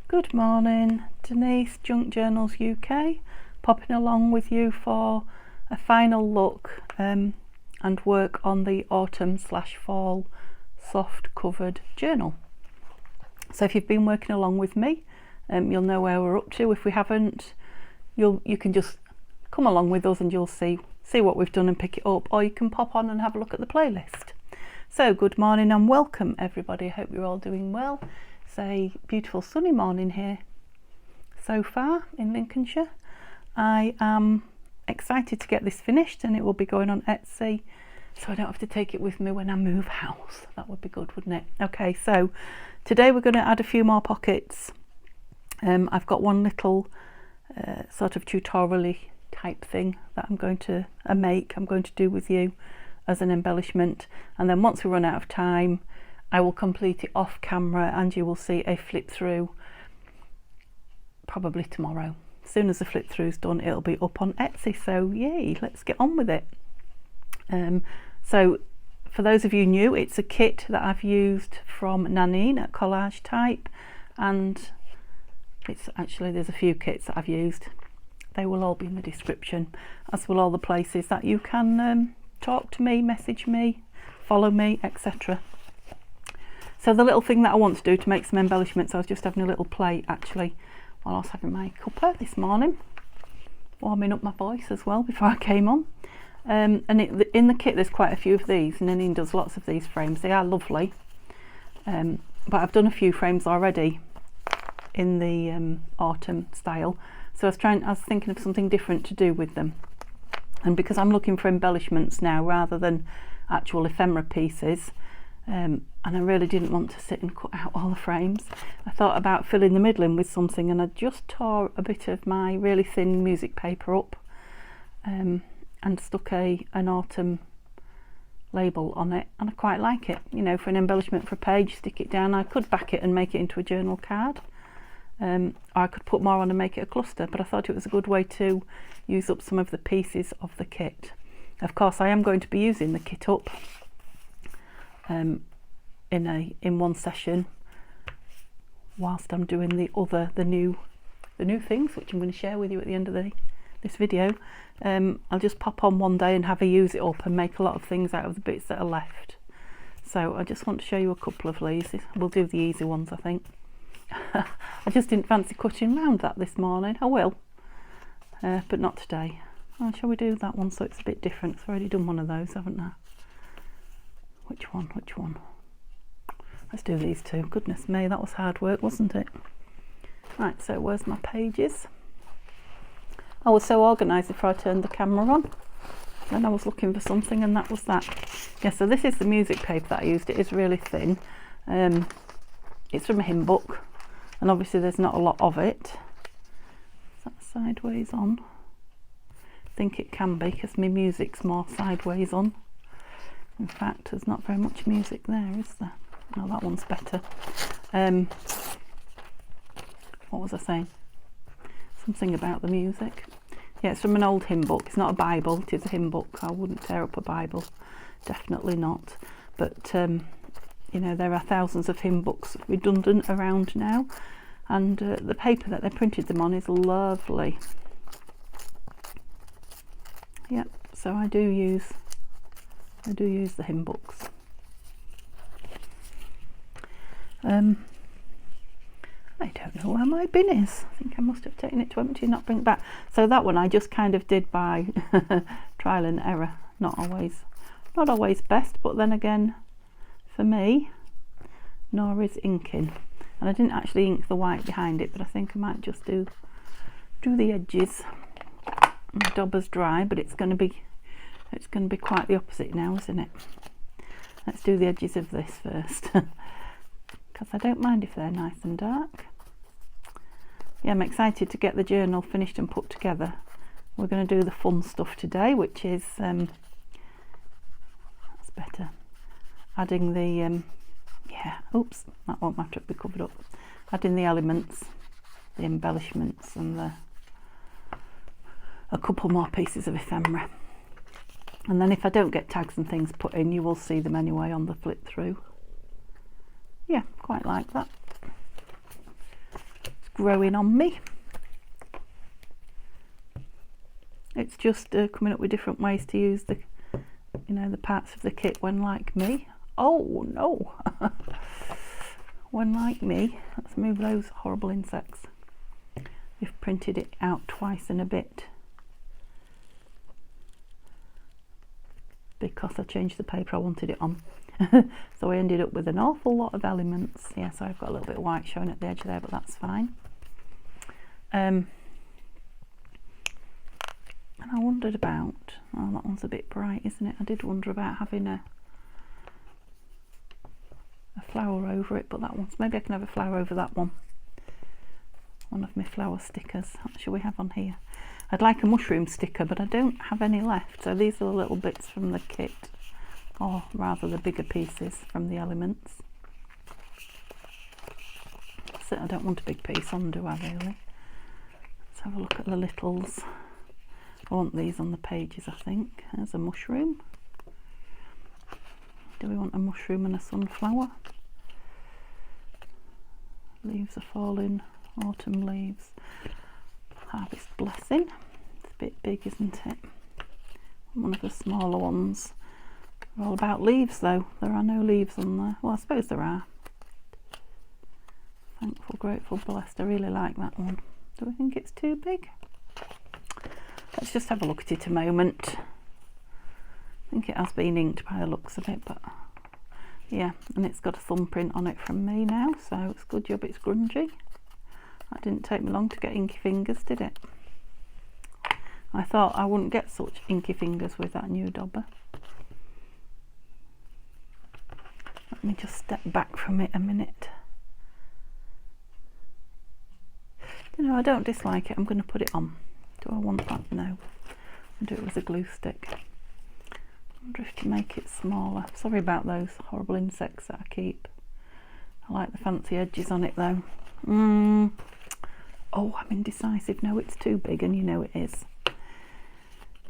Good morning, Denise, Junk Journals UK, popping along with you for a final look and work on the autumn/fall soft covered journal. So if you've been working along with me, you'll know where we're up to. If we haven't, you can just come along with us and you'll see what we've done and pick it up, or you can pop on and have a look at the playlist. So good morning and welcome everybody. I hope you're all doing well. It's a beautiful sunny morning here so far in Lincolnshire. I am excited to get this finished and it will be going on Etsy, so I don't have to take it with me when I move house. That would be good, wouldn't it? Okay, so today we're going to add a few more pockets. I've got one little sort of tutorial-y type thing that I'm going to do with you as an embellishment, and then once we run out of time I will complete it off camera and you will see a flip through probably tomorrow. As soon as the flip through is done, it'll be up on Etsy, so yay, let's get on with it. So for those of you new, it's a kit that I've used from Nanine at Collage Type, and there's a few kits that I've used. They will all be in the description, as will all the places that you can talk to me, message me, follow me, etc. So the little thing that I want to do to make some embellishments, I was just having a little play actually while I was having my cuppa this morning, warming up my voice as well before I came on. And in the kit there's quite a few of these, and Nanine does lots of these frames. They are lovely, but I've done a few frames already in the autumn style, so I was thinking of something different to do with them. And because I'm looking for embellishments now rather than actual ephemera pieces, and I really didn't want to sit and cut out all the frames, I thought about filling the middle in with something, and I just tore a bit of my really thin music paper up and stuck an autumn label on it, and I quite like it, you know, for an embellishment for a page. Stick it down. I could back it and make it into a journal card, or I could put more on and make it a cluster, but I thought it was a good way to use up some of the pieces of the kit. Of course I am going to be using the kit up in one session whilst I'm doing the new things, which I'm going to share with you at the end of this video. I'll just pop on one day and have a use it up and make a lot of things out of the bits that are left. So I just want to show you a couple of these. We'll do the easy ones, I think. I just didn't fancy cutting round that this morning. I will, but not today. Oh, shall we do that one so it's a bit different? I've already done one of those, haven't I? Which one? Let's do these two. Goodness me, that was hard work, wasn't it? Right, so where's my pages? I was so organised before I turned the camera on. Then I was looking for something and that was that. Yeah, so this is the music paper that I used. It is really thin. It's from a hymn book, and obviously there's not a lot of it. Is that sideways on? I think it can be, because my music's more sideways on. In fact, there's not very much music there, is there? No, that one's better. What was I saying? Something about the music. Yeah, it's from an old hymn book. It's not a Bible, it is a hymn book. I wouldn't tear up a Bible, definitely not. But you know, there are thousands of hymn books redundant around now, and the paper that they printed them on is lovely. Yep, so I do use the hymn books. I don't know where my bin is. I think I must have taken it to empty and not bring it back. So that one I just kind of did by trial and error. Not always best, but then again, for me, nor is inking. And I didn't actually ink the white behind it, but I think I might just do the edges. The dauber's dry, but it's going to be quite the opposite now, isn't it? Let's do the edges of this first, because I don't mind if they're nice and dark. Yeah, I'm excited to get the journal finished and put together. We're going to do the fun stuff today, which is that's better. Adding the oops, that won't matter, it'll be covered up. Adding the elements, the embellishments, and a couple more pieces of ephemera. And then if I don't get tags and things put in, you will see them anyway on the flip through. Yeah, quite like that. growing on me. It's just coming up with different ways to use the, you know, the parts of the kit when like me. Oh no! When like me, let's move those horrible insects. We've printed it out twice in a bit because I changed the paper I wanted it on. So I ended up with an awful lot of elements. Yeah, so I've got a little bit of white showing at the edge there, but that's fine. And I wondered about, oh, that one's a bit bright, isn't it? I did wonder about having a flower over it, but that one's, maybe I can have a flower over that one. One of my flower stickers. What should we have on here? I'd like a mushroom sticker, but I don't have any left. So these are the little bits from the kit, or rather the bigger pieces from the elements. So I don't want a big piece on, do I really? Let's have a look at the littles. I want these on the pages, I think. There's a mushroom. Do we want a mushroom and a sunflower? Leaves are falling, autumn leaves. Harvest blessing. It's a bit big, isn't it? One of the smaller ones. They're all about leaves though. There are no leaves on there. Well, I suppose there are. Thankful, grateful, blessed. I really like that one. Do we think it's too big? Let's just have a look at it a moment. I think it has been inked by the looks of it, but yeah, and it's got a thumbprint on it from me now, so it's a good job it's grungy. That didn't take me long to get inky fingers, did it? I thought I wouldn't get such inky fingers with that new dauber. Let me just step back from it a minute. You know, I don't dislike it. I'm going to put it on. Do I want that? No. I'll do it with a glue stick. I wonder if to make it smaller. Sorry about those horrible insects that I keep. I like the fancy edges on it though. Oh, I'm indecisive. No, it's too big, and you know it is.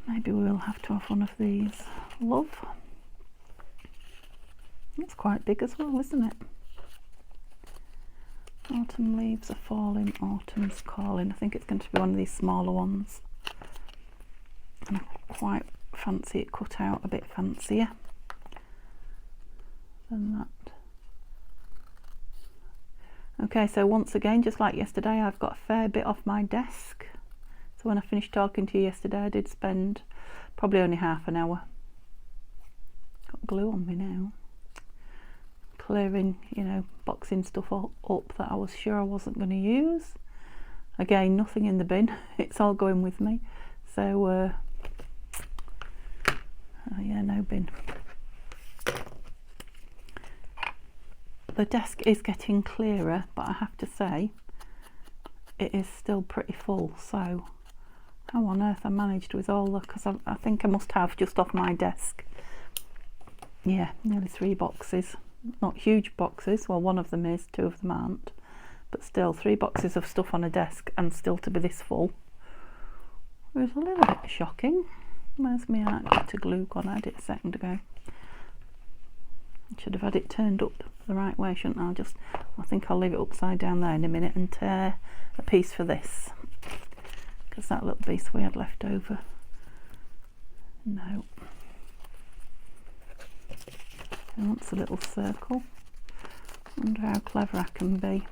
Maybe we will have to have one of these. Love. It's quite big as well, isn't it? Autumn leaves are falling, autumn's calling. I think it's going to be one of these smaller ones. And I quite fancy it cut out a bit fancier than that. Okay, so once again, just like yesterday, I've got a fair bit off my desk. So when I finished talking to you yesterday, I did spend probably only half an hour. Got glue on me now. Clearing, you know, boxing stuff up that I was sure I wasn't going to use. Again, nothing in the bin. It's all going with me. So, yeah, no bin. The desk is getting clearer, but I have to say it is still pretty full. So how on earth I managed with all the, because I think I must have just off my desk, yeah, nearly 3 boxes. Not huge boxes, well, one of them is, 2 of them aren't, but still 3 boxes of stuff on a desk and still to be this full. It was a little bit shocking. Where's my art to glue gone? I had it a second ago. I should have had it turned up the right way, shouldn't I? I think I'll leave it upside down there in a minute and tear a piece for this, because that little piece we had left over. No. It wants a little circle. Wonder how clever I can be.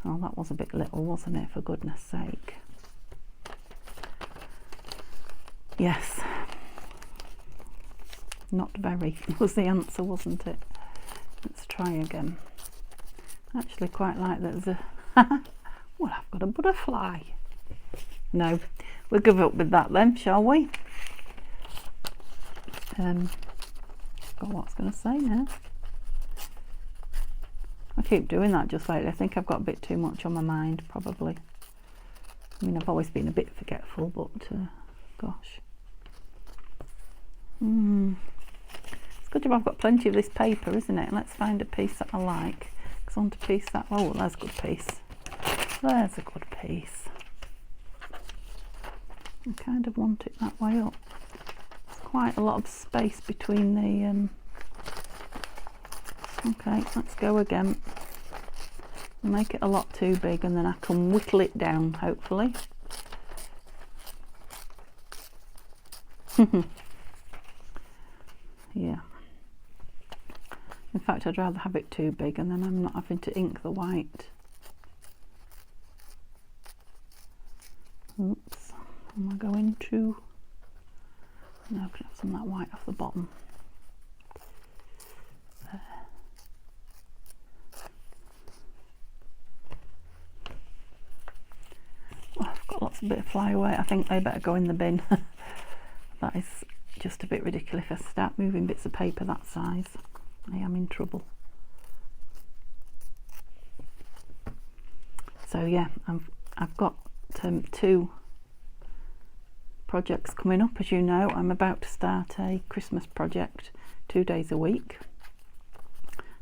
Oh, that was a bit little, wasn't it, for goodness sake? Yes. Not very was the answer, wasn't it? Let's try again. I actually quite like that there's a well, I've got a butterfly. No, we'll give up with that then, shall we? Got what I was going to say now. I keep doing that just lately. I think I've got a bit too much on my mind, probably. I mean, I've always been a bit forgetful, but gosh. It's good job I've got plenty of this paper, isn't it? Let's find a piece that I like. Because I want a piece that, oh, there's a good piece. There's a good piece. I kind of want it that way up. There's quite a lot of space between the okay, let's go again. Make it a lot too big and then I can whittle it down, hopefully. Yeah. In fact, I'd rather have it too big and then I'm not having to ink the white. Oops. Am I going to? No, I can have some of that white off the bottom. There. Oh, I've got lots of bit of flyaway. I think they better go in the bin. That is just a bit ridiculous. If I start moving bits of paper that size, I am in trouble. So yeah, I've got 2 projects coming up. As you know, I'm about to start a Christmas project 2 days a week.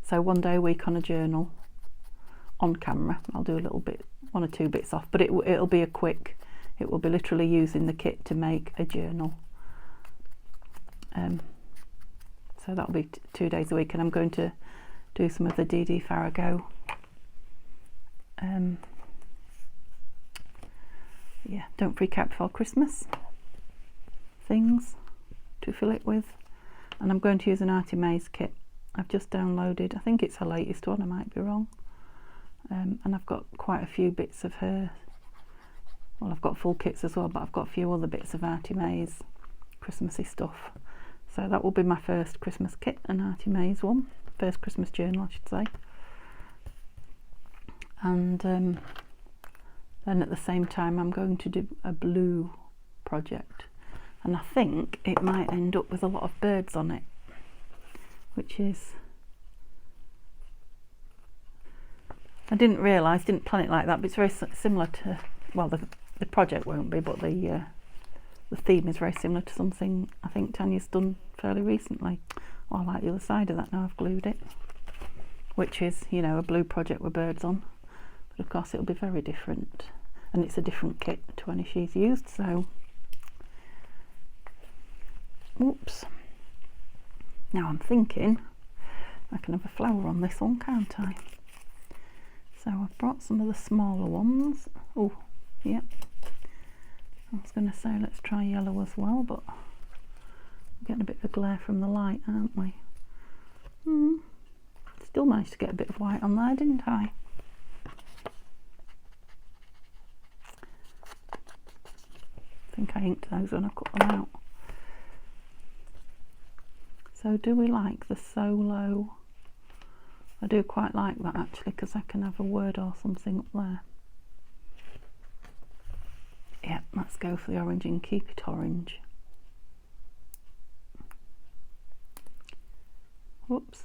So 1 day a week on a journal on camera. I'll do a little bit, 1 or 2 bits off, but it'll be a quick. It will be literally using the kit to make a journal. So that'll be 2 days a week, and I'm going to do some of the DD Farrago yeah, don't freak out before Christmas things to fill it with. And I'm going to use an Artie Mays kit. I've just downloaded, I think it's her latest one, I might be wrong, and I've got quite a few bits of her, well, I've got full kits as well, but I've got a few other bits of Artie Mays Christmassy stuff. So that will be my first Christmas kit, an Artie Mays one, first Christmas journal I should say. And then at the same time I'm going to do a blue project, and I think it might end up with a lot of birds on it, which is, I didn't realise, didn't plan it like that, but it's very similar to, well, the project won't be, but the theme is very similar to something I think Tanya's done fairly recently. Oh, I like the other side of that now I've glued it, which is, you know, a blue project with birds on, but of course it'll be very different, and it's a different kit to any she's used. So oops, now I'm thinking I can have a flower on this one, can't I? So I've brought some of the smaller ones. Oh yeah, I was going to say let's try yellow as well, but we're getting a bit of a glare from the light, aren't we? Still managed to get a bit of white on there, didn't I? I think I inked those when I cut them out. So do we like the solo? I do quite like that actually, because I can have a word or something up there. Yeah, let's go for the orange and keep it orange. Whoops.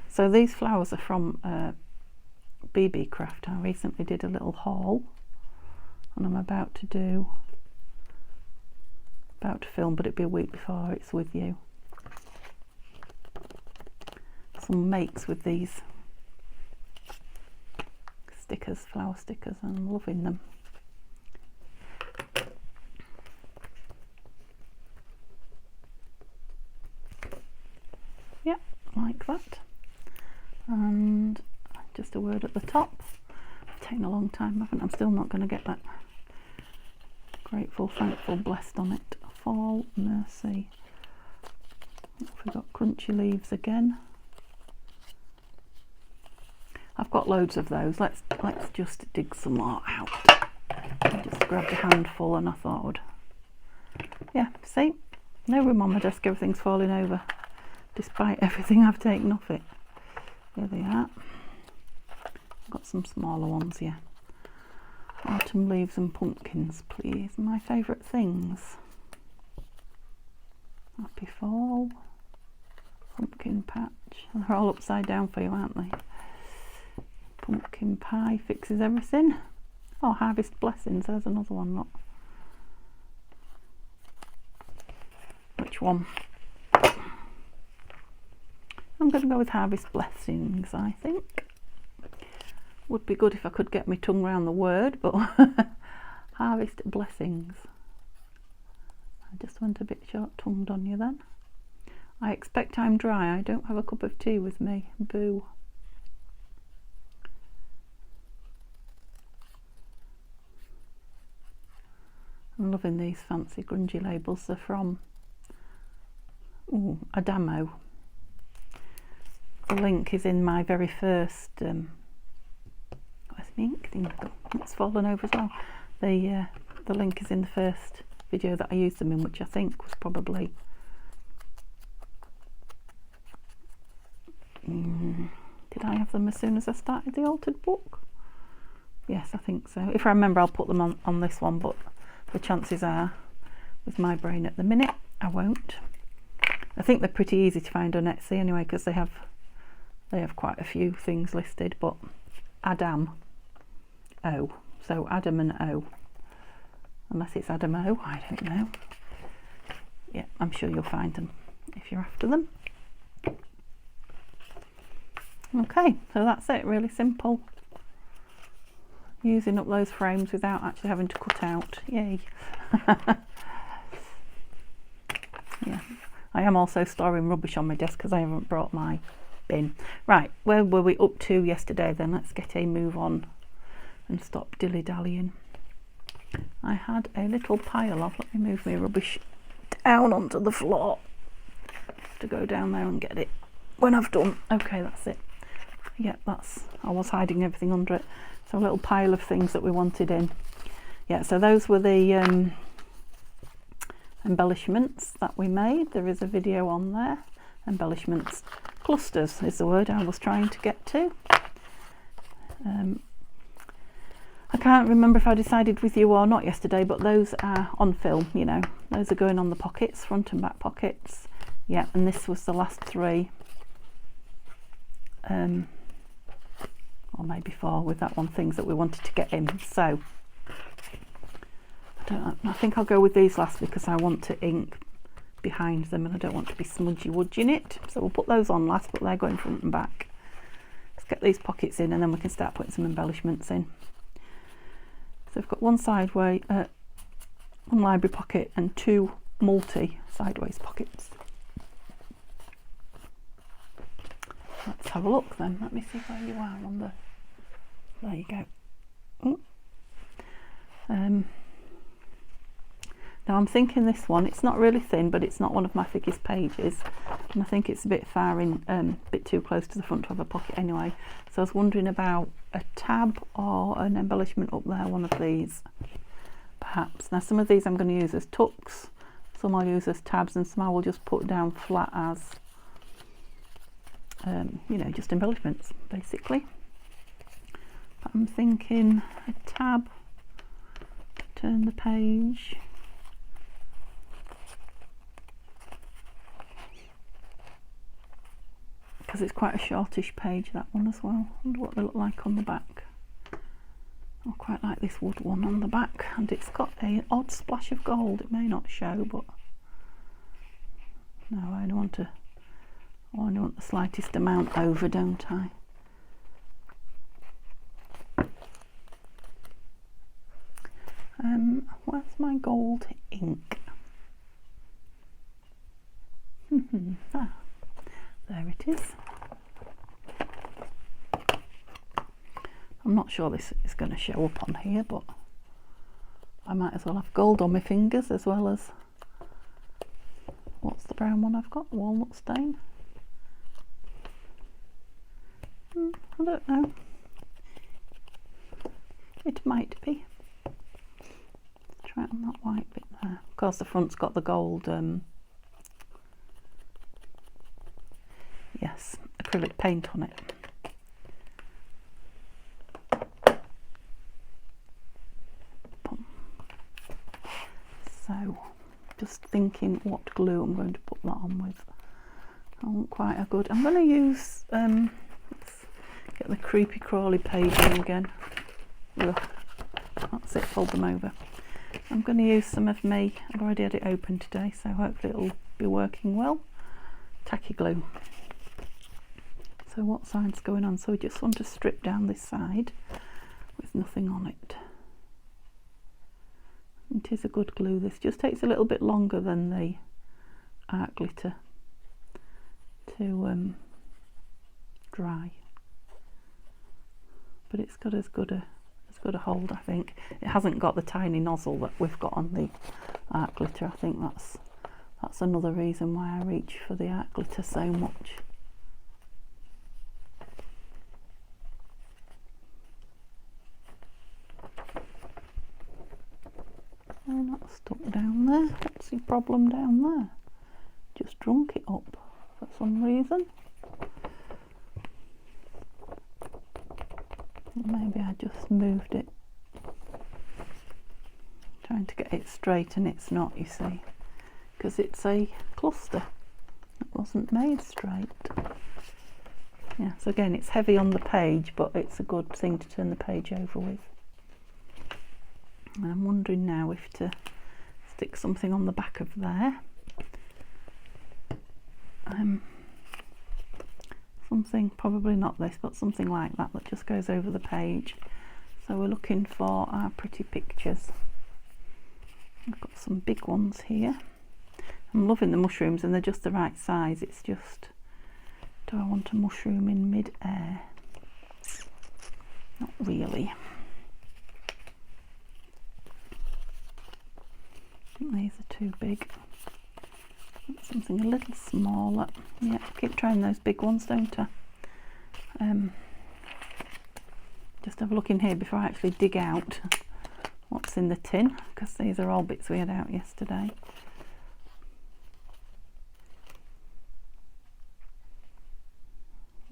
So these flowers are from BB Craft. I recently did a little haul, and I'm about to film, but it'll be a week before it's with you. Some makes with these stickers, flower stickers, and I'm loving them. Yep, like that. And just a word at the top. It's taken a long time, haven't I? I'm still not going to get that grateful, thankful, blessed on it. Fall, mercy. We've got crunchy leaves again. I've got loads of those. Let's just dig some more out. I just grabbed a handful and I thought, yeah, see, no room on my desk, everything's falling over despite everything I've taken off it. There they are. I've got some smaller ones here. Autumn leaves and pumpkins, please. My favourite things. Happy fall. Pumpkin patch. They're all upside down for you, aren't they? Pumpkin pie fixes everything. Oh, harvest blessings. There's another one. Look. Which one? I'm going to go with harvest blessings, I think. Would be good if I could get my tongue around the word, but harvest blessings. I just went a bit short-tongued on you then. I expect I'm dry. I don't have a cup of tea with me. Boo. I'm loving these fancy grungy labels. They're from Adamo. The link is in my very first where's my ink thing? It's fallen over as well. The link is in the first video that I used them in, which I think was probably did I have them as soon as I started the altered book? Yes, I think so. If I remember, I'll put them on this one, but the chances are, with my brain at the minute, I won't. I think they're pretty easy to find on Etsy anyway, because they have quite a few things listed. But Adam O, so Adam and O, unless it's Adam O, I don't know. Yeah, I'm sure you'll find them if you're after them. Okay, so that's it, really simple. Using up those frames without actually having to cut out. Yay. Yeah, I am also storing rubbish on my desk because I haven't brought my bin. Right, where were we up to yesterday then? Let's get a move on and stop dilly-dallying. I had a little pile of, let me move my rubbish down onto the floor to go down there and get it when I've done. Okay, that's it. Yeah, I was hiding everything under it. So a little pile of things that we wanted in. Yeah, so those were the embellishments that we made. There is a video on there. Embellishments. Clusters is the word I was trying to get to. I can't remember if I decided with you or not yesterday, but those are on film, you know. Those are going on the pockets, front and back pockets. Yeah, and this was the last three. Or maybe four with that one, things that we wanted to get in. So I think I'll go with these last because I want to ink behind them and I don't want to be smudgy wudging it. So we'll put those on last, but they're going front and back. Let's get these pockets in and then we can start putting some embellishments in. So we've got one sideway, one library pocket and two multi sideways pockets. Let's have a look then. Let me see where you are on the. There you go. Now I'm thinking this one. It's not really thin, but it's not one of my thickest pages, and I think it's a bit far in, bit too close to the front to have a pocket anyway. So I was wondering about a tab or an embellishment up there. One of these, perhaps. Now some of these I'm going to use as tucks. Some I'll use as tabs, and some I will just put down flat as. You know, just embellishments basically. But I'm thinking a tab, turn the page, because it's quite a shortish page, that one as well. I wonder what they look like on the back. I quite like this wood one on the back, and it's got an odd splash of gold. It may not show, but no, I only want the slightest amount over, don't I? Where's my gold ink? Ah, there it is. I'm not sure this is going to show up on here, but I might as well have gold on my fingers as well as, what's the brown one I've got? Walnut stain. I don't know. It might be. Try it on that white bit there. Of course the front's got the gold yes, acrylic paint on it. So just thinking what glue I'm going to put that on with. I want quite a good, I'm going to use let's get the creepy crawly page in again. Ugh. That's it, fold them over. I'm going to use some of me, I've already had it open today, so hopefully it'll be working well. Tacky glue. So what side's going on? So we just want to strip down this side with nothing on it. It is a good glue. This just takes a little bit longer than the art glitter to dry, but it's got as good good a hold, I think. It hasn't got the tiny nozzle that we've got on the art glitter. I think that's another reason why I reach for the art glitter so much. They're not stuck down there. What's the problem down there? Just drunk it up for some reason. Maybe I just moved it. Trying to get it straight and it's not, you see, because it's a cluster. It wasn't made straight. Yeah, so again, it's heavy on the page, but it's a good thing to turn the page over with. And I'm wondering now if to stick something on the back of there. Something, probably not this, but something like that that just goes over the page. So we're looking for our pretty pictures. I've got some big ones here. I'm loving the mushrooms and they're just the right size. It's just, do I want a mushroom in mid-air? Not really. I think these are too big. Something a little smaller. Yeah, keep trying those big ones, don't I? Just have a look in here before I actually dig out what's in the tin, because these are all bits we had out yesterday.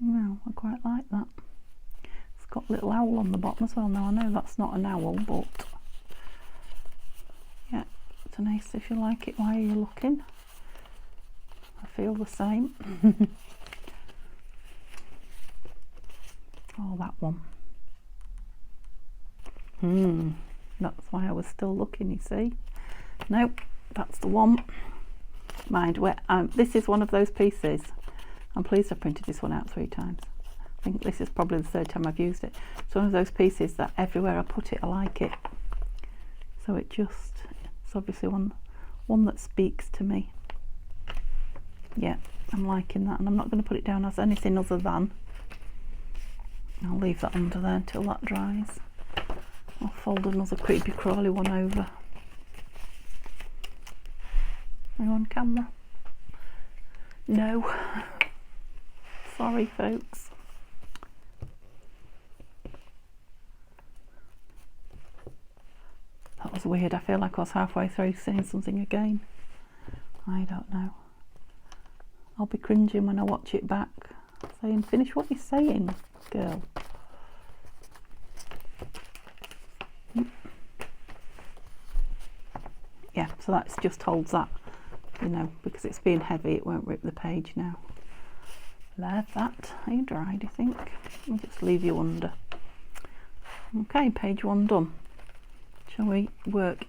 Well, I quite like that. It's got a little owl on the bottom as well. Now I know that's not an owl, but yeah, it's nice if you like it while you're looking. I feel the same. Oh, that one. That's why I was still looking, you see. Nope, that's the one. Mind, where this is one of those pieces. I'm pleased I printed this one out 3 times. I think this is probably the 3rd time I've used it. It's one of those pieces that everywhere I put it, I like it. So it's obviously one that speaks to me. Yeah, I'm liking that, and I'm not going to put it down as anything other than. I'll leave that under there until that dries. I'll fold another creepy crawly one over. Are you on camera? No. Sorry, folks. That was weird. I feel like I was halfway through saying something again. I don't know. I'll be cringing when I watch it back, saying, finish what you're saying, girl. Yeah, so that just holds that, you know, because it's being heavy, it won't rip the page now. There, that. Are you dry, do you think? I'll just leave you under. Okay, page 1 done. Shall we work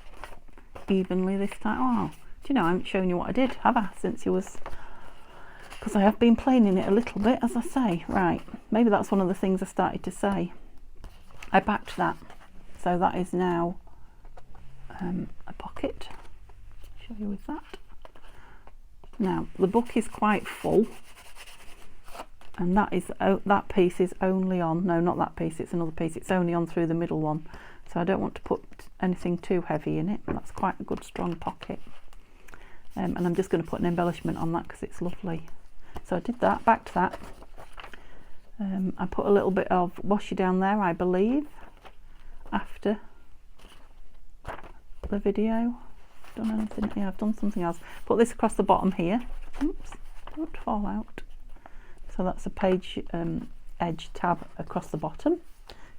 evenly this time? Oh, do you know, I haven't shown you what I did, have I, since you was... Because I have been playing in it a little bit, as I say. Right, maybe that's one of the things I started to say. I backed that, so that is now a pocket. Show you with that. Now the book is quite full, and that piece is only on. No, not that piece. It's another piece. It's only on through the middle one, so I don't want to put anything too heavy in it. That's quite a good strong pocket, and I'm just going to put an embellishment on that because it's lovely. So I did that, backed that. I put a little bit of washi down there, I believe, after the video. Done anything? Yeah, I've done something else. Put this across the bottom here. Oops, don't fall out. So that's a page edge tab across the bottom,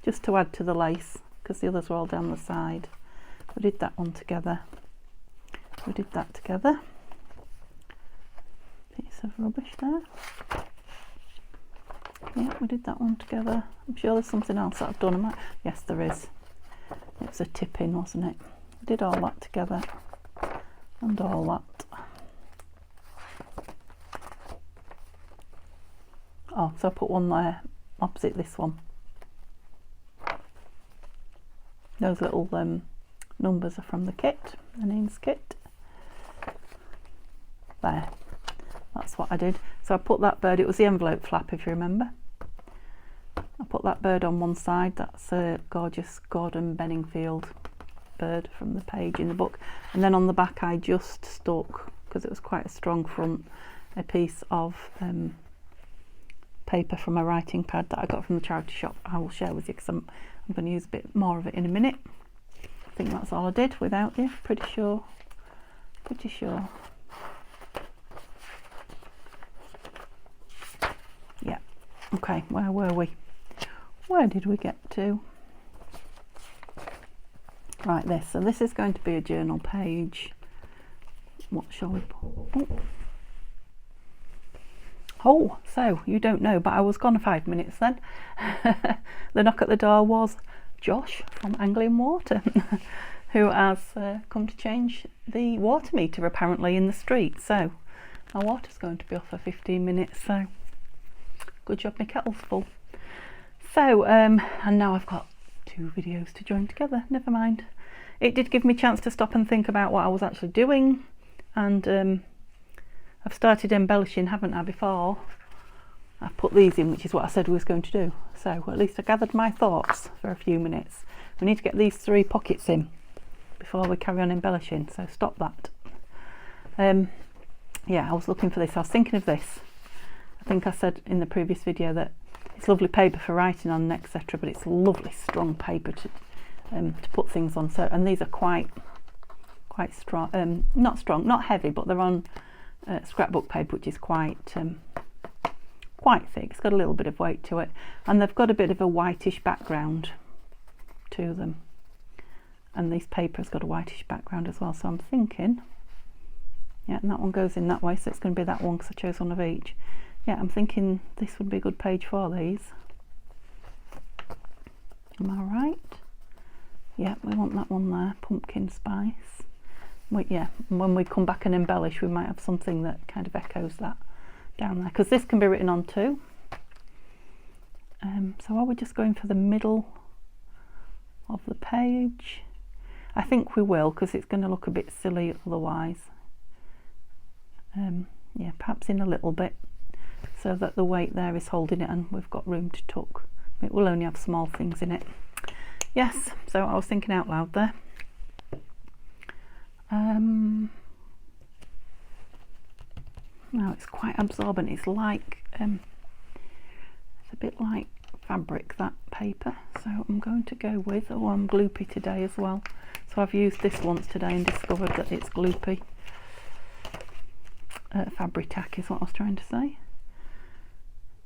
just to add to the lace, because the others were all down the side. We did that one together. We did that together. Piece of rubbish there. Yeah, we did that one together. I'm sure there's something else that I've done. Yes, there is. It was a tip-in, wasn't it? We did all that together. And all that. Oh, so I put one there opposite this one. Those little numbers are from the kit, the names kit. There. That's what I did. So I put that bird, it was the envelope flap if you remember. I put that bird on one side. That's a gorgeous Gordon Benningfield bird from the page in the book. And then on the back I just stuck, because it was quite a strong front, a piece of paper from a writing pad that I got from the charity shop. I will share with you because I'm going to use a bit more of it in a minute. I think that's all I did without you, pretty sure. Yeah, okay, where were we? Where did we get to? Right, so this is going to be a journal page. What shall we put? Oh, so you don't know, but I was gone 5 minutes then. The knock at the door was Josh from Anglian Water, who has come to change the water meter apparently in the street. So our water's going to be off for 15 minutes, so good job my kettle's full. So, and now I've got 2 videos to join together, never mind. It did give me a chance to stop and think about what I was actually doing, and I've started embellishing, haven't I, before I've put these in, which is what I said we was going to do. So at least I gathered my thoughts for a few minutes. We need to get these 3 pockets in before we carry on embellishing, so stop that. Yeah, I was looking for this, I was thinking of this. I think I said in the previous video that it's lovely paper for writing on, etc., but it's lovely strong paper to put things on. So, and these are quite strong, not heavy, but they're on scrapbook paper, which is quite thick. It's got a little bit of weight to it, and they've got a bit of a whitish background to them, and this paper has got a whitish background as well. So I'm thinking, yeah, and that one goes in that way, so it's going to be that one because I chose one of each. Yeah, I'm thinking this would be a good page for these. Am I right? Yeah, we want that one there, pumpkin spice. Yeah, and when we come back and embellish, we might have something that kind of echoes that down there, because this can be written on too. So are we just going for the middle of the page? I think we will, because it's going to look a bit silly otherwise. Yeah, perhaps in a little bit, so that the weight there is holding it and we've got room to tuck. It will only have small things in it. Yes, so I was thinking out loud there. Now it's quite absorbent. It's like it's a bit like fabric, that paper. So I'm going to go with, oh, I'm gloopy today as well. So I've used this once today and discovered that it's gloopy. Fabric tack is what I was trying to say.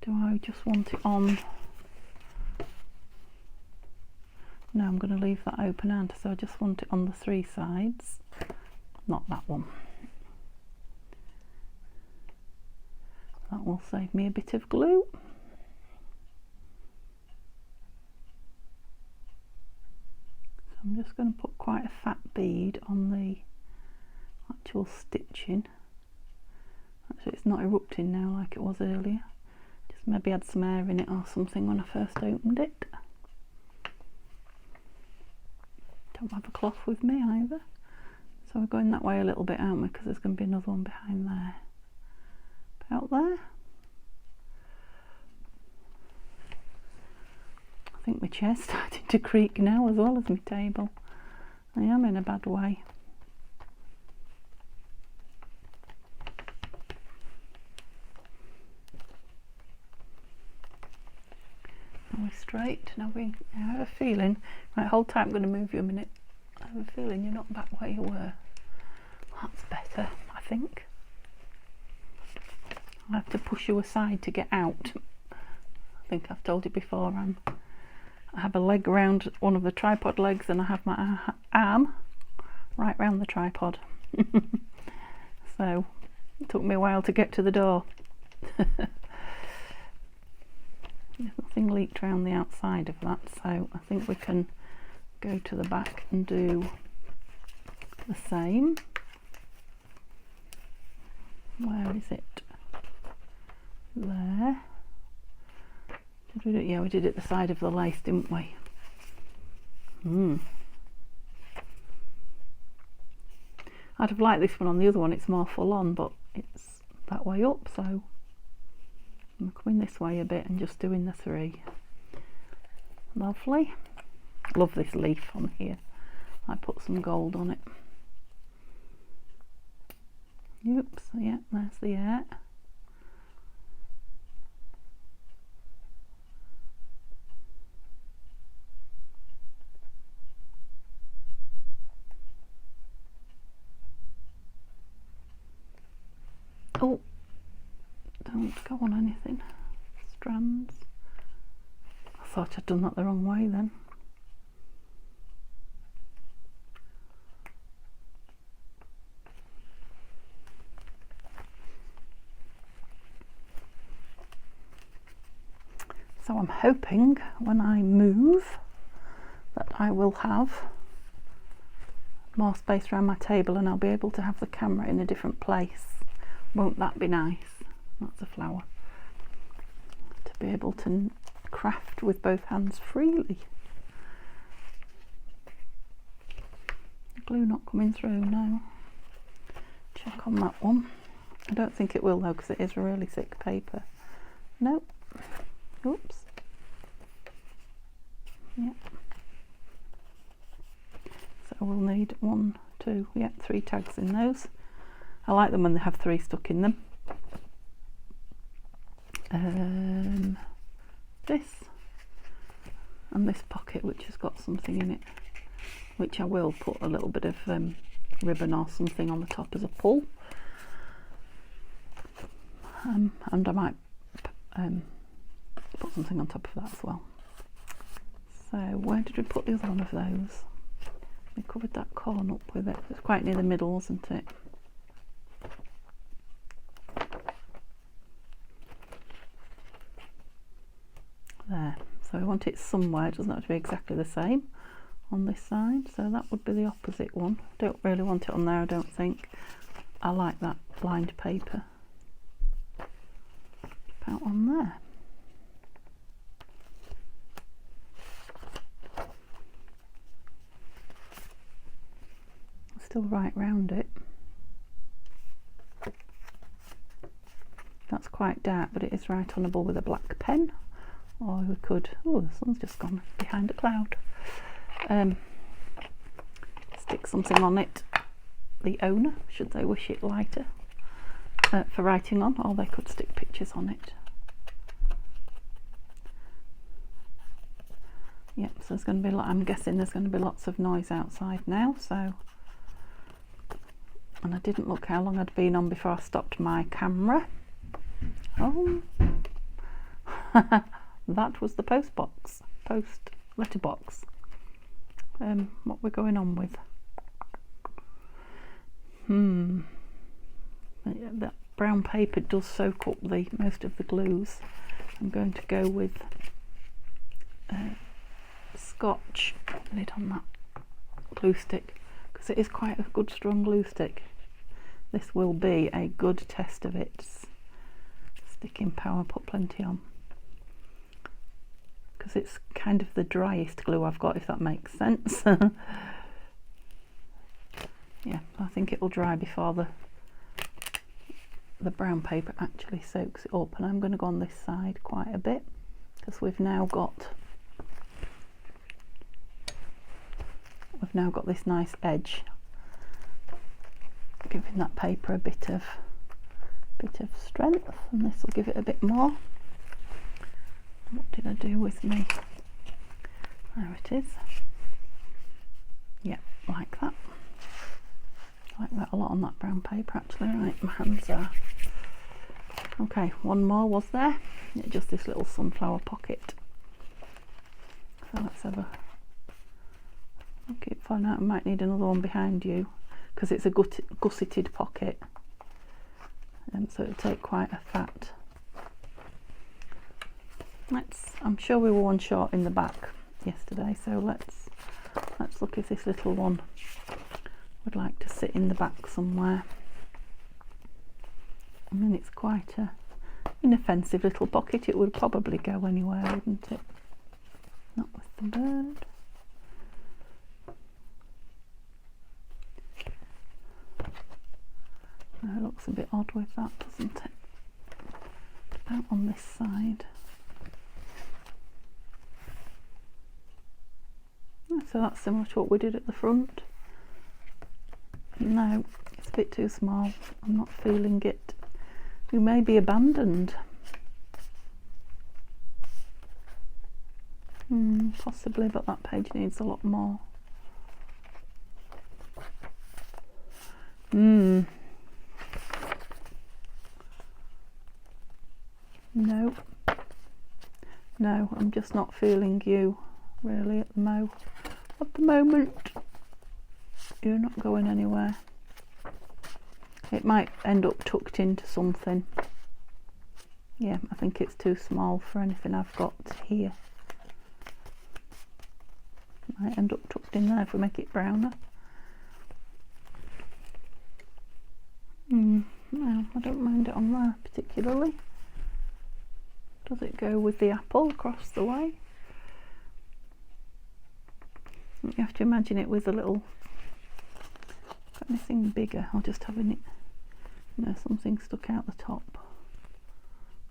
Do I just want it on? No, I'm going to leave that open hand, so I just want it on the 3 sides, not that one. That will save me a bit of glue. So I'm just going to put quite a fat bead on the actual stitching. Actually, it's not erupting now like it was earlier. Just maybe had some air in it or something when I first opened it. Don't have a cloth with me either. So we're going that way a little bit, aren't we? Because there's going to be another one behind there. About there. I think my chair's starting to creak now as well as my table. I am in a bad way. Are we straight? Now I have a feeling, right, hold tight, I'm going to move you a minute. I have a feeling you're not back where you were. That's better, I think. I'll have to push you aside to get out. I think I've told you before, I have a leg around one of the tripod legs and I have my arm right round the tripod. So it took me a while to get to the door. Nothing leaked around the outside of that, so I think we can go to the back and do the same. Where is it? There. Did we do it? Yeah, we did it the side of the lace, didn't we? I'd have liked this one on the other one, it's more full on, but it's that way up, so I'm coming this way a bit and just doing the 3. Lovely. Love this leaf on here. I put some gold on it. Oops, yeah, there's the air. Oh, don't go on anything. Strands. I thought I'd done that the wrong way then. So I'm hoping when I move that I will have more space around my table and I'll be able to have the camera in a different place. Won't that be nice? That's a flower. To be able to craft with both hands freely. The glue not coming through, no. Check on that one. I don't think it will though, because it is really thick paper. Nope. Oops. Yep. So we'll need 1, 2, yeah, 3 tags in those. I like them when they have 3 stuck in them. This and this pocket, which has got something in it, which I will put a little bit of ribbon or something on the top as a pull, and I might put something on top of that as well. So where did we put the other one of those? We covered that corner up with it. It's quite near the middle, isn't it? There. So we want it somewhere. It doesn't have to be exactly the same on this side. So that would be the opposite one. Don't really want it on there, I don't think. I like that lined paper. About on there. Still right round it. That's quite dark, but it is writable with a black pen. Or we could, oh, the sun's just gone behind a cloud. Stick something on it, the owner, should they wish it lighter, for writing on, or they could stick pictures on it. Yep, so there's going to be, I'm guessing there's going to be lots of noise outside now, so. And I didn't look how long I'd been on before I stopped my camera. Oh, that was the post letterbox. What we're going on with? That brown paper does soak up most of the glues. I'm going to go with Scotch lid on that glue stick, because it is quite a good strong glue stick. This will be a good test of its sticking power. Put plenty on, because it's kind of the driest glue I've got, if that makes sense. Yeah, I think it will dry before the brown paper actually soaks it up. And I'm going to go on this side quite a bit, because we've now got this nice edge, giving that paper a bit of strength, and this will give it a bit more. What did I do with me? There it is. Yeah, like that. I like that a lot on that brown paper actually. Right, my hands are okay. One more was there. Yeah, just this little sunflower pocket. So let's have a keep finding out. I might need another one behind you, because it's a gusseted pocket, and so it'll take quite a fat. I'm sure we were one short in the back yesterday, so let's look if this little one would like to sit in the back somewhere. I mean, it's quite a inoffensive little pocket. It would probably go anywhere, wouldn't it? Not with the bird. No, it looks a bit odd with that, doesn't it? About on this side. So that's similar to what we did at the front. No, it's a bit too small. I'm not feeling it. You may be abandoned. Possibly, but that page needs a lot more. No. No, I'm just not feeling you really at the moment. You're not going anywhere. It might end up tucked into something. Yeah, I think it's too small for anything I've got here. Might end up tucked in there if we make it browner. No, I don't mind it on there particularly. Does it go with the apple across the way? You have to imagine it with a little, got anything bigger, or just having it, you know, something stuck out the top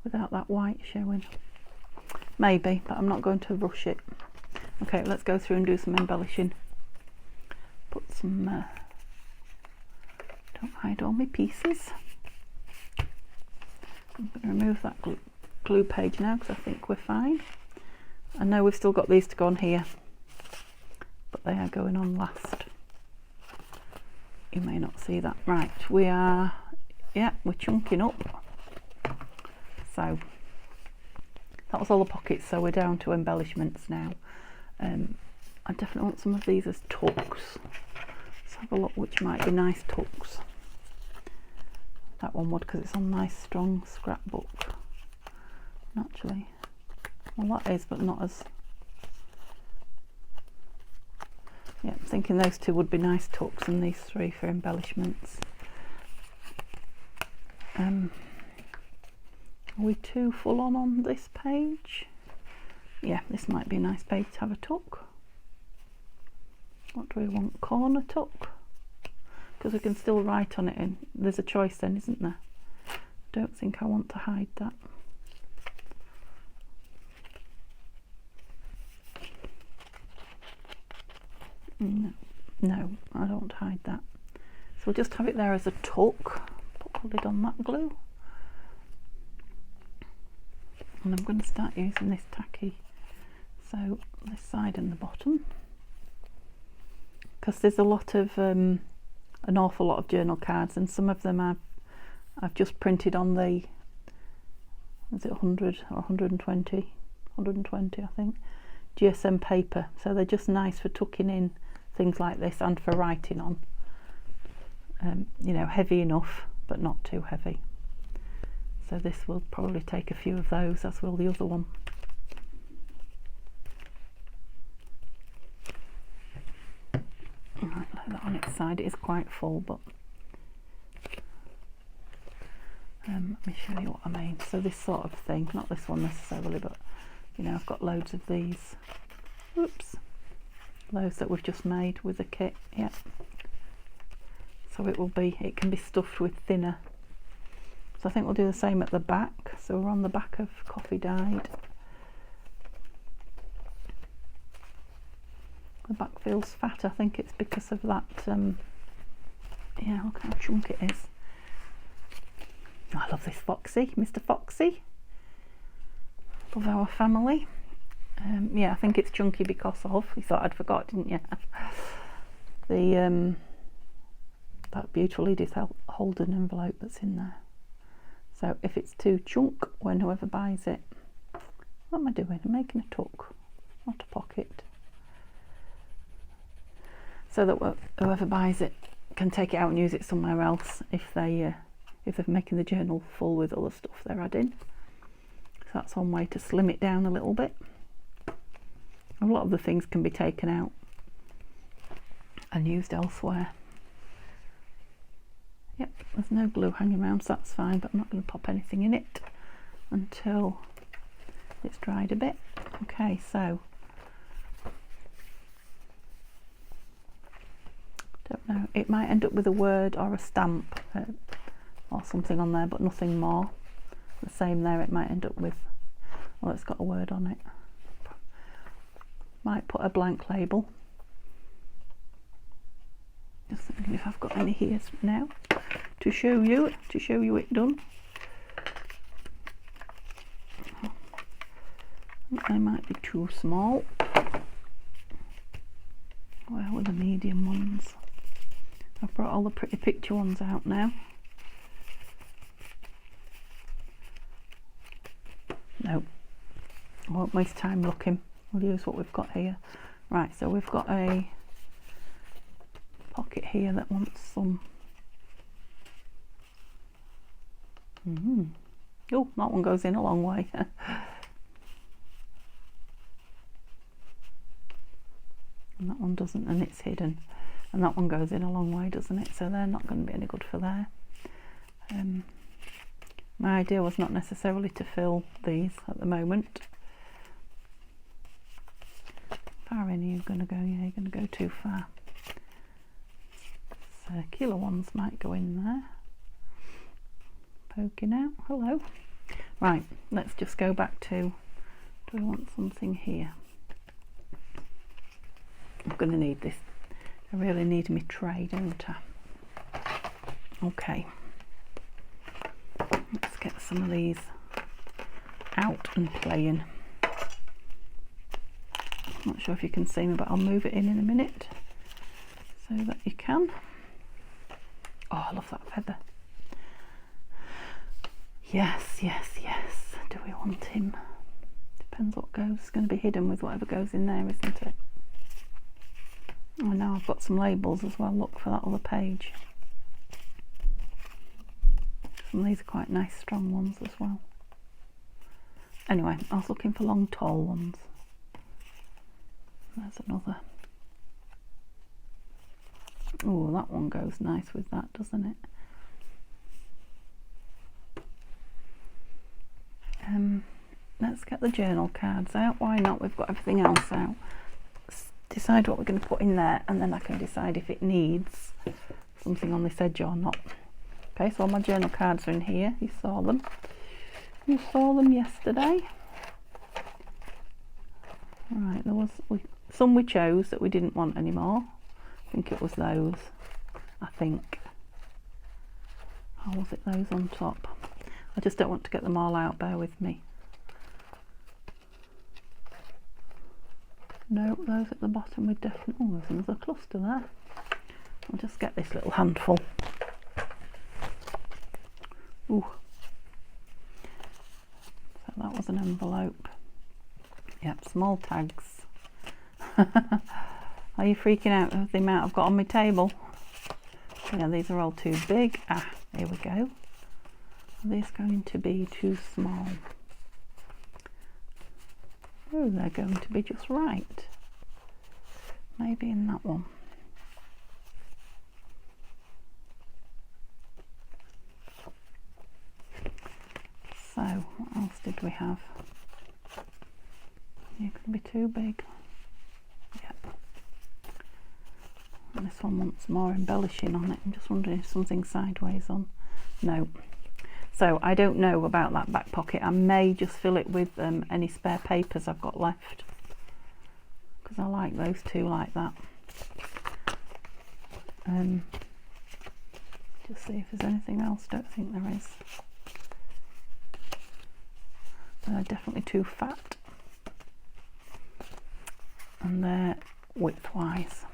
without that white showing. Maybe, but I'm not going to rush it. Okay, let's go through and do some embellishing. Put some, don't hide all my pieces. I'm going to remove that glue page now because I think we're fine. I know we've still got these to go on here, but they are going on last. You may not see that. Right, we are, yeah, we're chunking up. So that was all the pockets, so we're down to embellishments now. I definitely want some of these as tucks. Let's have a look which might be nice tucks. That one would, because it's on nice strong scrapbook. Actually, well that is, but not as, yeah, I'm thinking those two would be nice tucks and these three for embellishments. Are we too full on this page? Yeah, this might be a nice page to have a tuck. What do we want? Corner tuck? Because we can still write on it, and there's a choice then, isn't there? Don't think I want to hide that. No, I don't want to hide that. So we'll just have it there as a tuck. Put the lid on that glue. And I'm going to start using this tacky. So this side and the bottom. Because there's a lot of, an awful lot of journal cards, and some of them I've just printed on the, is it 100 or 120? 120 I think. GSM paper. So they're just nice for tucking in things like this and for writing on. You know, heavy enough but not too heavy. So this will probably take a few of those, as will the other one. Right, lay that on its side. It is quite full, but let me show you what I mean. So this sort of thing, not this one necessarily, but you know, I've got loads of these. Oops. Those that we've just made with the kit, yeah. So it can be stuffed with thinner. So I think we'll do the same at the back. So we're on the back of Coffee Dyed. The back feels fat. I think it's because of that, yeah, look how chunky it is. I love this Foxy, Mr. Foxy. Love our family. Yeah, I think it's chunky because of, you thought I'd forgot, didn't you? The that beautiful Edith Holden envelope that's in there. So if it's too chunk, when whoever buys it, what am I doing? I'm making a tuck, not a pocket. So that whoever buys it can take it out and use it somewhere else if they're making the journal full with other stuff they're adding. So that's one way to slim it down a little bit. A lot of the things can be taken out and used elsewhere. Yep, there's no glue hanging around, so that's fine, but I'm not going to pop anything in it until it's dried a bit. Okay, so don't know, it might end up with a word or a stamp or something on there, but nothing more. The same there, it might end up with, well, it's got a word on it. Might put a blank label if I've got any here now to show you it done. They might be too small. Where were the medium ones? I've brought all the pretty picture ones out now. No, I won't waste time looking. We'll use what we've got here. Right, so we've got a pocket here that wants some. Oh, that one goes in a long way. And that one doesn't, and it's hidden. And that one goes in a long way, doesn't it? So they're not going to be any good for there. My idea was not necessarily to fill these at the moment. How far in are you going to go? Yeah, you're going to go too far. Circular ones might go in there. Poking out. Hello. Right, let's just go back to, do we want something here? I'm going to need this. I really need my tray, don't I? Okay. Let's get some of these out and playing. Not sure if you can see me, but I'll move it in a minute so that you can. Oh, I love that feather. Yes, yes, yes. Do we want him? Depends what goes. It's going to be hidden with whatever goes in there, isn't it? Oh, now I've got some labels as well. Look for that other page. Some of these are quite nice strong ones as well. Anyway, I was looking for long tall ones. There's another. Oh, that one goes nice with that, doesn't it? Let's get the journal cards out. Why not? We've got everything else out. Decide what we're going to put in there, and then I can decide if it needs something on this edge or not. Okay, so all my journal cards are in here. You saw them. You saw them yesterday. Right, there was some we chose that we didn't want anymore. I think it was those. I think. Or was it those on top? I just don't want to get them all out. Bear with me. No, those at the bottom we definitely. Oh, there's another cluster there. I'll just get this little handful. Ooh. So that was an envelope. Yep, small tags. Are you freaking out with the amount I've got on my table? Yeah, these are all too big. Ah, here we go. Are these going to be too small? Oh, they're going to be just right. Maybe in that one. So, what else did we have? You're going to be too big. Yep. And this one wants more embellishing on it. I'm just wondering if something's sideways on. No. So I don't know about that back pocket. I may just fill it with any spare papers I've got left, because I like those two like that. Just see if there's anything else. Don't think there is. They're definitely too fat, and they're width-wise.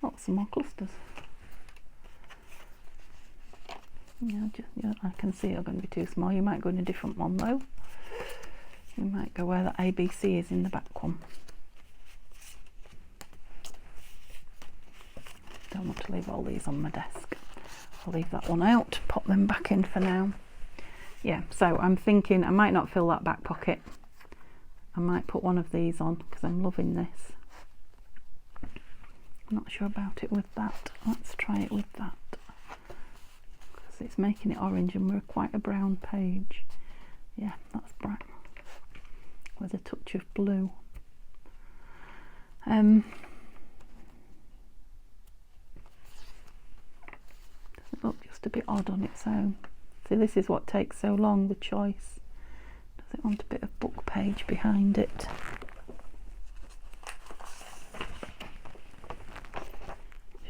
Oh, some more clusters. Yeah, I can see are going to be too small. You might go in a different one though. You might go where the ABC is in the back one. Don't want to leave all these on my desk. I'll leave that one out, pop them back in for now. Yeah, so I'm thinking I might not fill that back pocket. I might put one of these on because I'm loving this. I'm not sure about it with that. Let's try it with that. It's making it orange and we're quite a brown page. Yeah, that's bright with a touch of blue. Does it look just a bit odd on its own? See, this is what takes so long, the choice. Does it want a bit of book page behind it?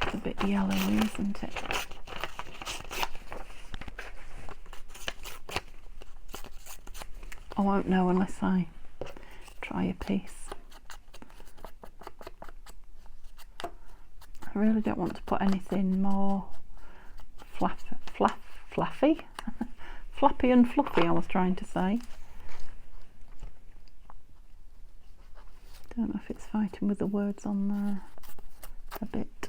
It's a bit yellowy, isn't it? I won't know unless I try a piece. I really don't want to put anything more fluffy. Flappy and fluffy, I was trying to say. Don't know if it's fighting with the words on there a bit.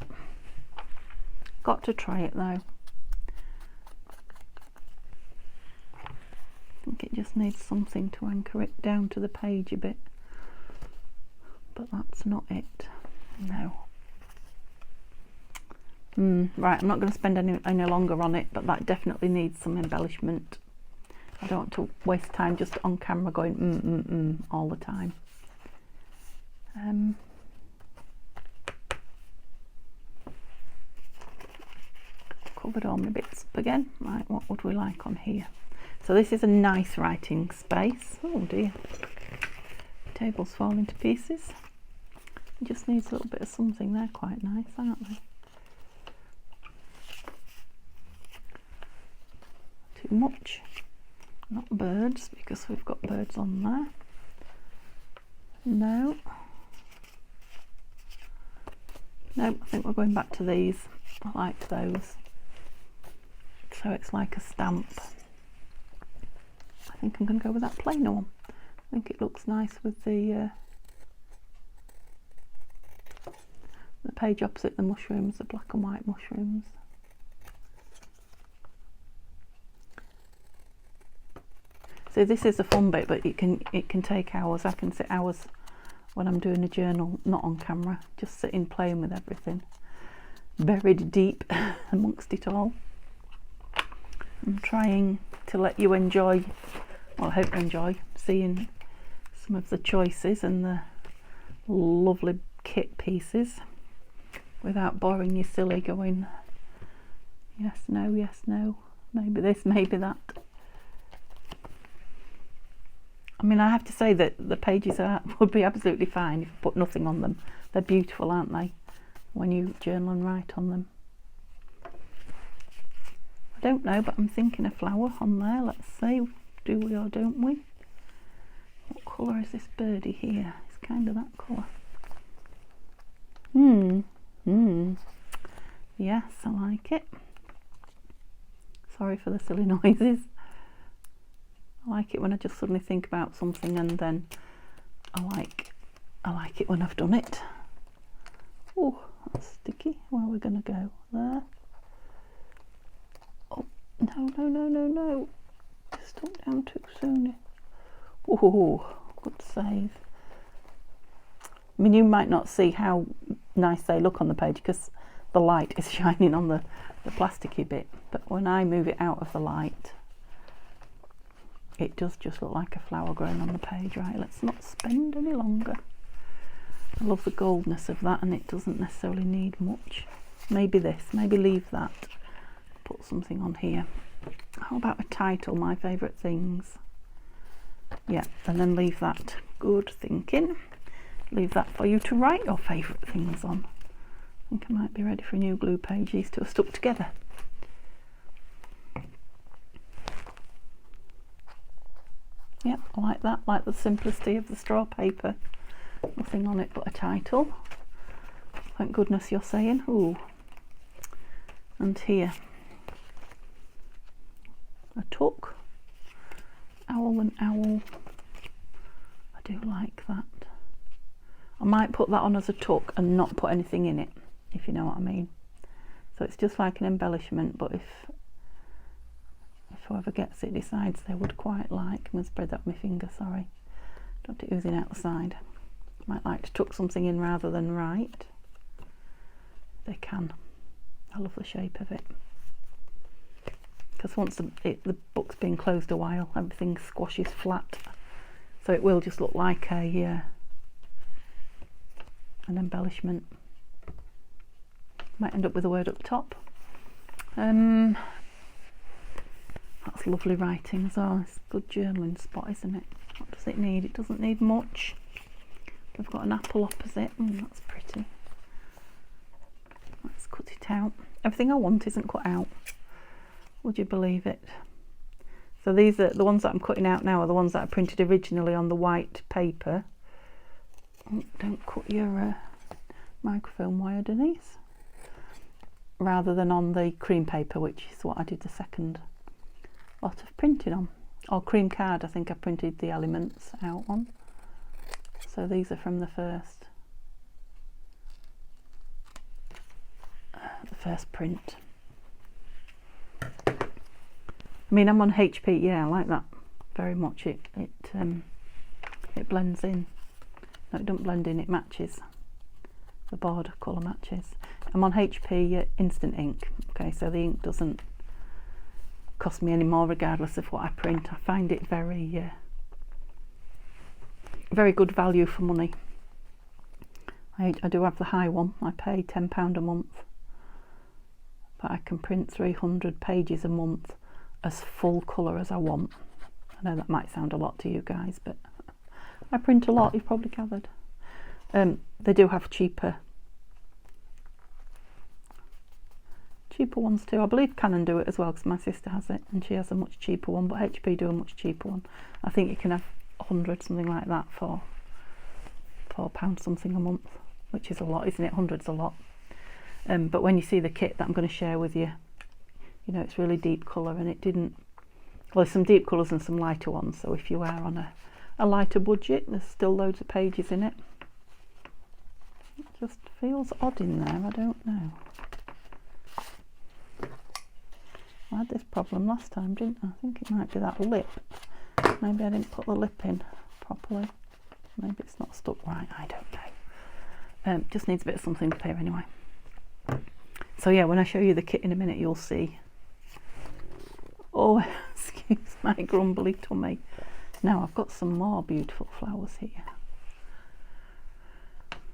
Got to try it though. I think it just needs something to anchor it down to the page a bit. But that's not it. No. Right, I'm not going to spend any longer on it, but that definitely needs some embellishment. I don't want to waste time just on camera going all the time. Covered all my bits up again. Right, what would we like on here? So this is a nice writing space. Oh dear. Table's falling to pieces. It just needs a little bit of something there, quite nice, aren't they? Too much. Not birds, because we've got birds on there. No. No, I think we're going back to these. I liked those. So it's like a stamp. I think I'm going to go with that plainer one. I think it looks nice with the page opposite the mushrooms, the black and white mushrooms. So this is a fun bit, but it can take hours. I can sit hours when I'm doing a journal, not on camera, just sitting playing with everything, buried deep amongst it all. I'm trying to let you enjoy, well, I hope you enjoy seeing some of the choices and the lovely kit pieces without boring you silly going yes, no, maybe this, maybe that. I mean, I have to say that the pages would be absolutely fine if you put nothing on them. They're beautiful, aren't they, when you journal and write on them. I don't know, but I'm thinking a flower on there. Let's see, do we or don't we? What colour is this birdie here? It's kind of that colour. Yes, I like it. Sorry for the silly noises. I like it when I just suddenly think about something, and then I like it when I've done it. Oh, that's sticky. Where are we going to go? There. Oh, no. Stuck down too soon. Oh, good save. I mean, you might not see how nice they look on the page because the light is shining on the plasticky bit, but when I move it out of the light, it does just look like a flower growing on the page. Right, let's not spend any longer. I love the goldness of that, and it doesn't necessarily need much. Maybe this, maybe leave that. Put something on here. How about a title, my favourite things? Yeah, and then leave that. Good thinking. Leave that for you to write your favourite things on. I think I might be ready for a new glue page. These two are stuck together. Yep, I like that, like the simplicity of the straw paper. Nothing on it but a title. Thank goodness you're saying. Ooh. And here, a tuck. Owl and owl. I do like that. I might put that on as a tuck and not put anything in it, if you know what I mean. So it's just like an embellishment, but if whoever gets it decides they would quite like, I'm going to spread that with my finger, sorry, don't want it oozing out the side. Might like to tuck something in rather than write. They can. I love the shape of it. Because once the book's been closed a while, everything squashes flat. So it will just look like an embellishment. Might end up with a word up top. That's lovely writing as well. It's a good journaling spot, isn't it? What does it need? It doesn't need much. We've got an apple opposite. That's pretty. Let's cut it out. Everything I want isn't cut out. Would you believe it? So these are the ones that I'm cutting out now, are the ones that I printed originally on the white paper. Oh, don't cut your microphone wire, Denise. Rather than on the cream paper, which is what I did the second lot of printing on. Or cream card, I think I printed the elements out on. So these are from the first print. I mean, I'm on HP. Yeah, I like that very much. It blends in. No, it don't blend in, it matches. The border colour matches. I'm on HP instant ink. Okay, so the ink doesn't cost me any more regardless of what I print. I find it very very good value for money. I do have the high one. I pay £10 a month, but I can print 300 pages a month as full colour as I want. I know that might sound a lot to you guys, but I print a lot, you've probably gathered. They do have cheaper ones too. I believe Canon do it as well, because my sister has it and she has a much cheaper one, but HP do a much cheaper one. I think you can have 100, something like that, for £4 something a month, which is a lot, isn't it? 100's a lot. But when you see the kit that I'm going to share with you, you know, it's really deep colour, and it didn't, well, there's some deep colours and some lighter ones, so if you are on a lighter budget, there's still loads of pages in it. It just feels odd in there, I don't know. I had this problem last time, didn't I? I think it might be that lip. Maybe I didn't put the lip in properly. Maybe it's not stuck right, I don't know. Just needs a bit of something up here anyway. So yeah, when I show you the kit in a minute, you'll see. Oh, excuse my grumbly tummy. Now I've got some more beautiful flowers here.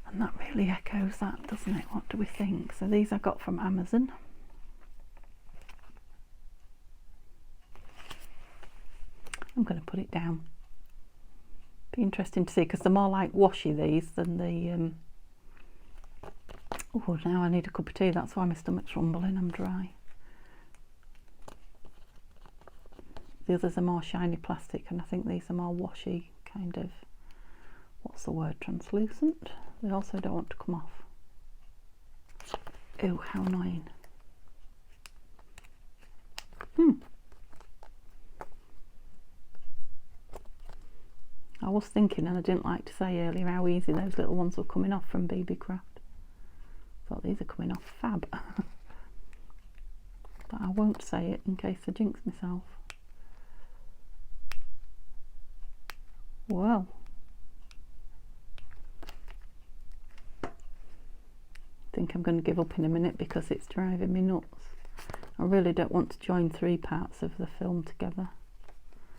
And that really echoes that, doesn't it? What do we think? So these I got from Amazon. I'm going to put it down. Be interesting to see, because they're more like washi, these, than the oh, now I need a cup of tea, that's why my stomach's rumbling, I'm dry. The others are more shiny plastic, and I think these are more washy, kind of, what's the word, translucent. They also don't want to come off. Oh, how annoying. I was thinking, and I didn't like to say earlier, how easy those little ones were coming off from BB Craft. Thought these are coming off fab. But I won't say it in case I jinx myself. Well, I think I'm going to give up in a minute because it's driving me nuts. I really don't want to join 3 parts of the film together.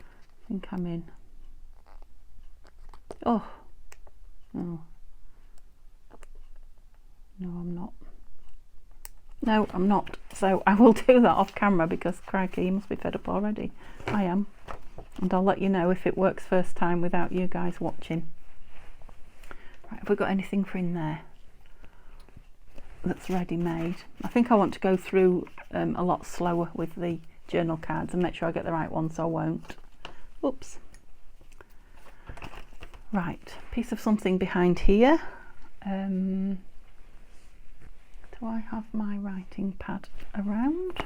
I think I'm in. Oh, no. No, I'm not. No, I'm not. So I will do that off camera, because crikey, you must be fed up already. I am. And I'll let you know if it works first time without you guys watching. Right, have we got anything for in there that's ready made? I think I want to go through a lot slower with the journal cards and make sure I get the right one, so I won't. Oops. Right, piece of something behind here. Do I have my writing pad around?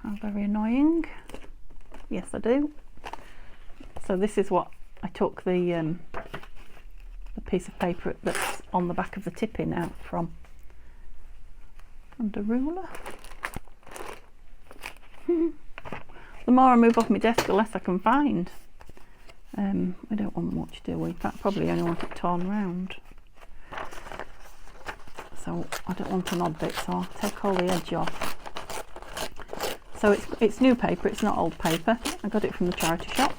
How very annoying. Yes, I do. So this is what I took the piece of paper that's on the back of the tip-in out from. And a ruler. The more I move off my desk, the less I can find. We don't want much, do we? In fact, probably only want it torn round. So I don't want an odd bit, so I'll take all the edge off. So it's new paper, it's not old paper. I got it from the charity shop.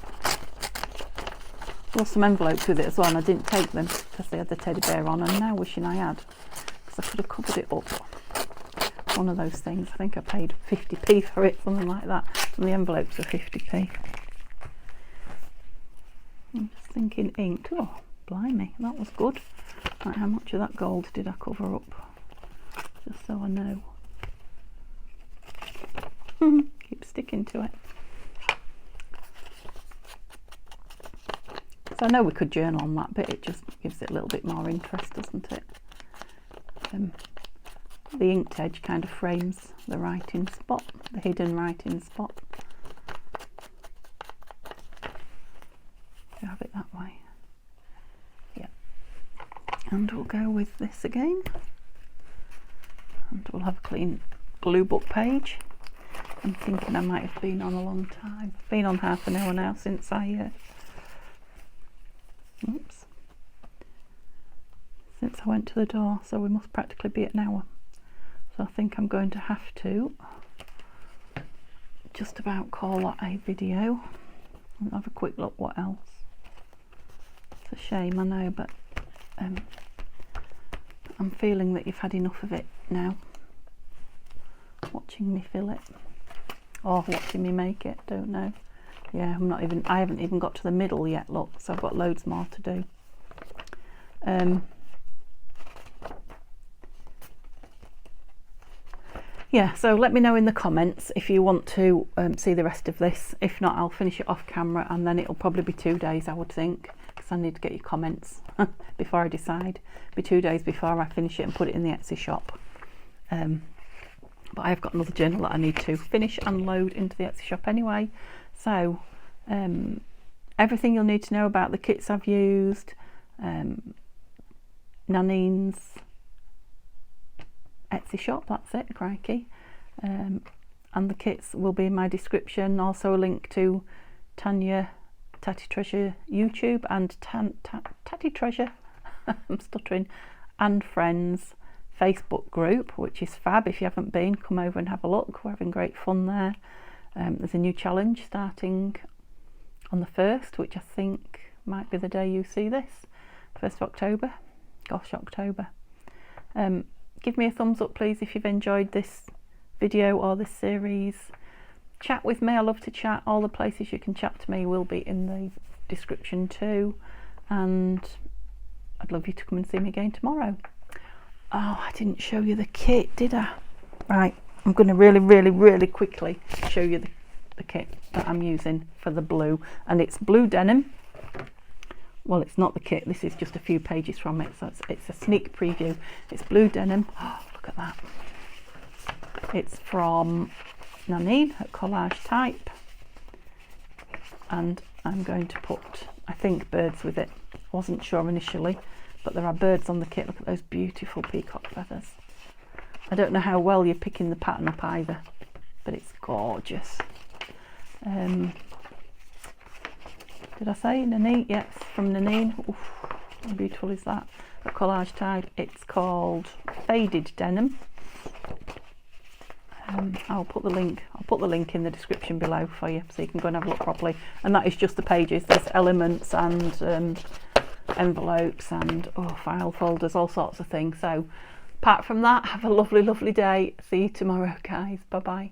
There were some envelopes with it as well, and I didn't take them because they had the teddy bear on, and now wishing I had, because I could have covered it up. One of those things. I think I paid 50p for it, something like that, and the envelopes are 50p. I'm just thinking ink. Oh, blimey, that was good. Right, how much of that gold did I cover up? just so I know. Keep sticking to it. So I know we could journal on that bit, it just gives it a little bit more interest, doesn't it? The inked edge kind of frames the writing spot, the hidden writing spot. You have it that way. Yeah. And we'll go with this again. And we'll have a clean glue book page. I'm thinking I might have been on a long time. I've been on half an hour now since I since I went to the door, so we must practically be at an hour. So I think I'm going to have to just about call that a video and have a quick look what else. It's a shame, I know, but I'm feeling that you've had enough of it now. Watching me fill it or watching me make it, don't know. Yeah, I haven't even got to the middle yet, look, so I've got loads more to do. Yeah, so let me know in the comments if you want to see the rest of this. If not, I'll finish it off camera, and then it'll probably be 2 days, I would think, because I need to get your comments before I decide. It'll be 2 days before I finish it and put it in the Etsy shop. But I've got another journal that I need to finish and load into the Etsy shop anyway. So everything you'll need to know about the kits I've used, Nanine's Etsy shop, that's it, crikey. And the kits will be in my description. Also a link to Tanya Tatty Treasure YouTube and Tatty Treasure I'm stuttering, and Friends Facebook group, which is fab. If you haven't been, come over and have a look. We're having great fun there. There's a new challenge starting on the 1st, which I think might be the day you see this, 1st of October. Gosh, October. Give me a thumbs up please if you've enjoyed this video or this series. Chat with me, I love to chat. All the places you can chat to me will be in the description too, and I'd love you to come and see me again tomorrow. Oh, I didn't show you the kit, did I? Right, I'm going to really quickly show you the kit that I'm using for the blue, and it's blue denim. Well, it's not the kit, this is just a few pages from it, so it's a sneak preview. It's blue denim. Oh, look at that. It's from Nanine at Collage Type, and I'm going to put, I think, birds with it. Wasn't sure initially, but there are birds on the kit. Look at those beautiful peacock feathers. I don't know how well you're picking the pattern up either, but it's gorgeous. Did I say Nanine? Yes, from Nanine. Oof, how beautiful is that? A Collage Type. It's called Faded Denim. I'll put the link in the description below for you, so you can go and have a look properly. And that is just the pages. There's elements and envelopes and file folders, all sorts of things. So apart from that, have a lovely day. See you tomorrow, guys. Bye bye.